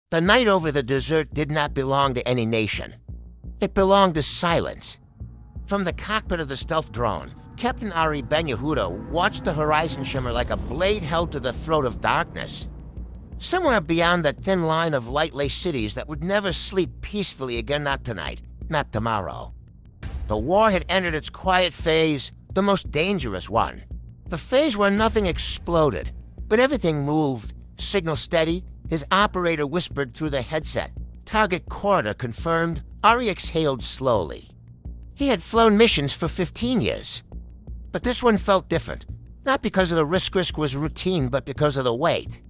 The night over the desert did not belong to any nation. It belonged to silence. From the cockpit of the stealth drone, Captain Ari Ben-Yehuda watched the horizon shimmer like a blade held to the throat of darkness. Somewhere beyond that thin line of light lay cities that would never sleep peacefully again, not tonight, not tomorrow. The war had entered its quiet phase, the most dangerous one. The phase where nothing exploded, but everything moved, signal steady. His operator whispered through the headset. Target corridor confirmed. Ari exhaled slowly. He had flown missions for 15 years. But this one felt different. Not because of the risk was routine, but because of the weight.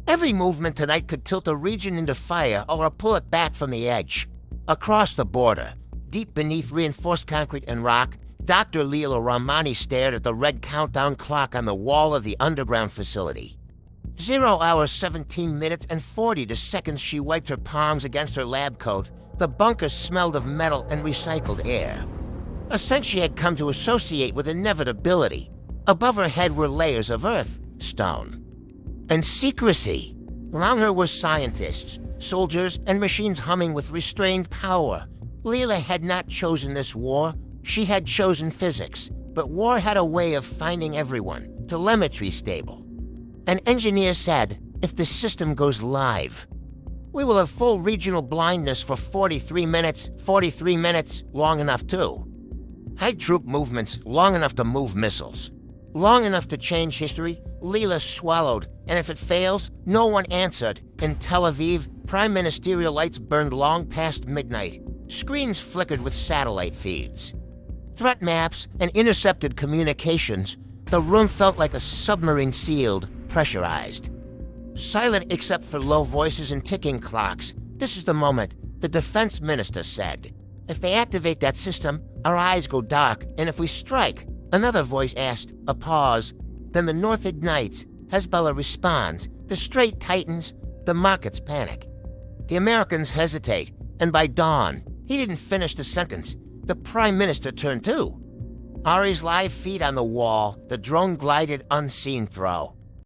Every movement tonight could tilt a region into fire or pull it back from the edge. Across the border, deep beneath reinforced concrete and rock, Dr. Leela Ramani stared at the red countdown clock on the wall of the underground facility. 0 hours 17 minutes and 40 seconds. She wiped her palms against her lab coat. The bunker smelled of metal and recycled air. A scent she had come to associate with inevitability. Above her head were layers of earth, stone, and secrecy. Around her were scientists, soldiers, and machines humming with restrained power. Leela had not chosen this war. She had chosen physics. But war had a way of finding everyone. Telemetry stable. An engineer said, if the system goes live, we will have full regional blindness for 43 minutes, long enough too. High troop movements, long enough to move missiles. Long enough to change history. Leela swallowed, and if it fails, no one answered. In Tel Aviv, prime ministerial lights burned long past midnight. Screens flickered with satellite feeds. Threat maps and intercepted communications. The room felt like a submarine sealed, pressurized. Silent except for low voices and ticking clocks. This is the moment, the defense minister said. If they activate that system, our eyes go dark, and if we strike, another voice asked, a pause. Then the north ignites, Hezbollah responds, the strait tightens, the markets panic. The Americans hesitate, and by dawn, he didn't finish the sentence. The prime minister turned too. Ari's live feed on the wall, the drone glided unseen through.